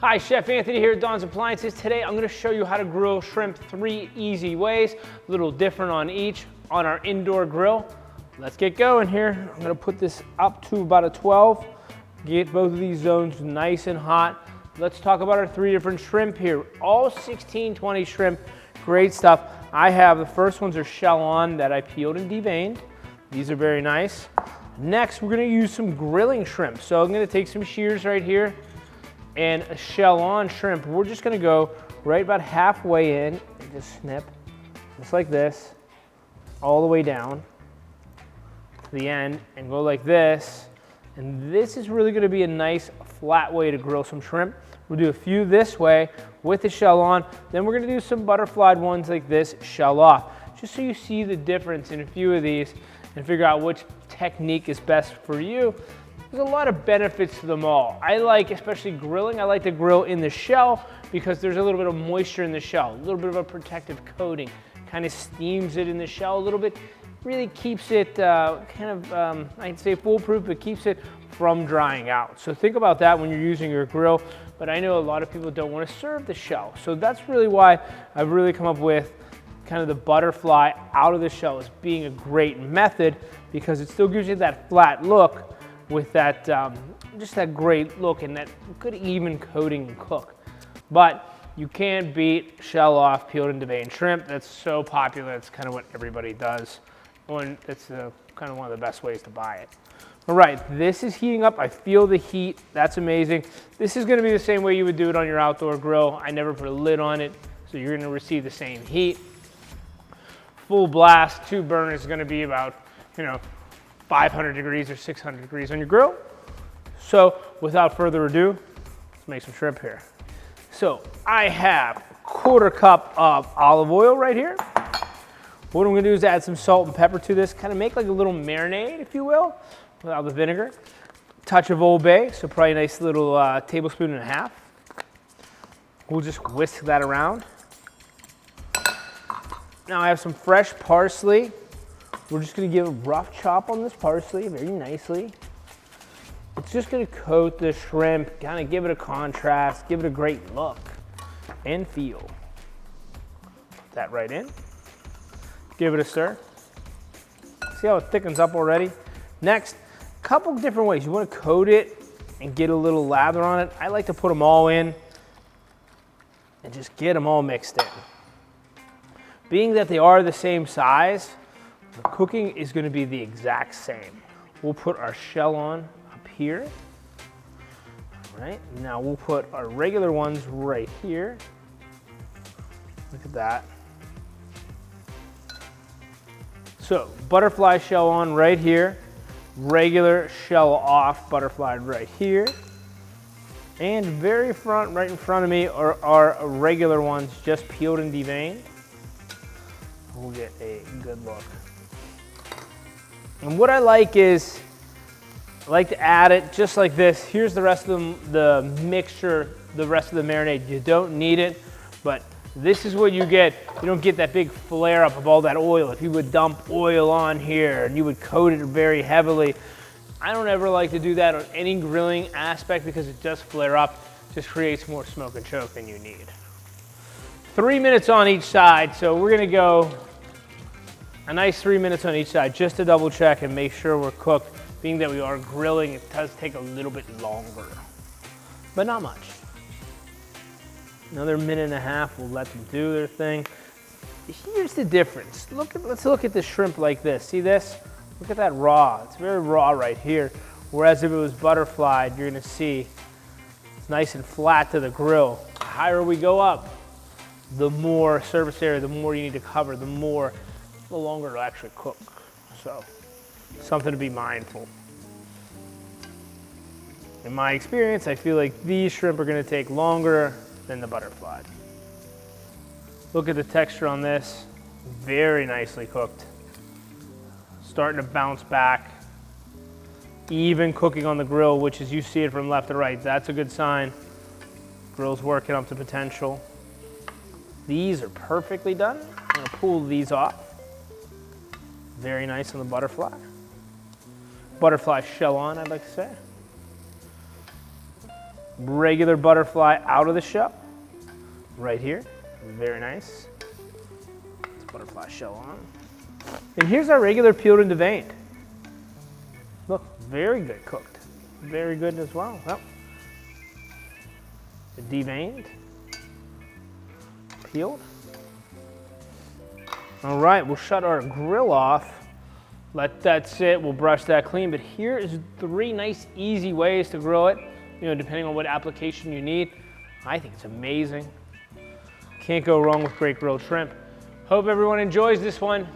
Hi, Chef Anthony here at Don's Appliances. Today I'm going to show you how to grill shrimp 3 easy ways, a little different on each, on our indoor grill. Let's get going here. I'm going to put this up to about a 12, get both of these zones nice and hot. Let's talk about our 3 different shrimp here. All 1620 shrimp, great stuff. I have, the first ones are shell on that I peeled and deveined. These are very nice. Next, we're going to use some grilling shrimp. So I'm going to take some shears right here and a shell on shrimp. We're just going to go right about halfway in and just snip, just like this, all the way down to the end and go like this. And this is really going to be a nice flat way to grill some shrimp. We'll do a few this way with the shell on. Then we're going to do some butterflied ones like this, shell off, just so you see the difference in a few of these and figure out which technique is best for you. There's a lot of benefits to them all. I like, especially grilling, I like to grill in the shell because there's a little bit of moisture in the shell, a little bit of a protective coating, kind of steams it in the shell a little bit, really keeps it I'd say foolproof, but keeps it from drying out. So think about that when you're using your grill, but I know a lot of people don't want to serve the shell. So that's really why I've really come up with kind of the butterfly out of the shell as being a great method, because it still gives you that flat look with that, just that great look and that good even coating and cook. But you can't beat shell off peeled and deveined shrimp. That's so popular. It's kind of what everybody does. And it's kind of one of the best ways to buy it. All right, this is heating up. I feel the heat. That's amazing. This is going to be the same way you would do it on your outdoor grill. I never put a lid on it, so you're going to receive the same heat. Full blast, 2 burners is going to be about, 500 degrees or 600 degrees on your grill. So without further ado, let's make some shrimp here. So I have a 1/4 cup of olive oil right here. What I'm gonna do is add some salt and pepper to this, kind of make like a little marinade, if you will, without the vinegar. Touch of Old Bay, so probably a nice little 1.5 tablespoons. We'll just whisk that around. Now I have some fresh parsley. We're just going to give a rough chop on this parsley very nicely. It's just going to coat the shrimp, kind of give it a contrast, give it a great look and feel. Put that right in. Give it a stir. See how it thickens up already? Next, a couple different ways. You want to coat it and get a little lather on it. I like to put them all in and just get them all mixed in. Being that they are the same size, the cooking is going to be the exact same. We'll put our shell on up here. All right, now we'll put our regular ones right here. Look at that. So butterfly shell on right here, regular shell off butterfly right here. And very front, right in front of me are our regular ones just peeled and deveined. We'll get a good look. And what I like is, I like to add it just like this. Here's the rest of the mixture, the rest of the marinade. You don't need it, but this is what you get. You don't get that big flare up of all that oil. If you would dump oil on here and you would coat it very heavily, I don't ever like to do that on any grilling aspect because it does flare up, just creates more smoke and choke than you need. 3 minutes on each side, so we're gonna go a nice 3 minutes on each side just to double check and make sure we're cooked. Being that we are grilling, it does take a little bit longer, but not much. Another 1.5 minutes, we'll let them do their thing. Here's the difference. Let's look at the shrimp like this. See this? Look at that raw. It's very raw right here. Whereas if it was butterflied, you're gonna see it's nice and flat to the grill. The higher we go up, the more surface area, the more you need to cover, the longer it'll actually cook. So, something to be mindful. In my experience, I feel like these shrimp are gonna take longer than the butterfly. Look at the texture on this, very nicely cooked. Starting to bounce back. Even cooking on the grill, which is you see it from left to right, that's a good sign. Grill's working up to potential. These are perfectly done. I'm gonna pull these off. Very nice on the butterfly. Butterfly shell on, I'd like to say. regular butterfly out of the shell, right here. Very nice. Let's butterfly shell on. And here's our regular peeled and deveined. Look, very good cooked. Very good as well. Well, the deveined, peeled. All right, we'll shut our grill off. Let that sit, we'll brush that clean. But here is 3 nice, easy ways to grill it, you know, depending on what application you need. I think it's amazing. Can't go wrong with great grilled shrimp. Hope everyone enjoys this one.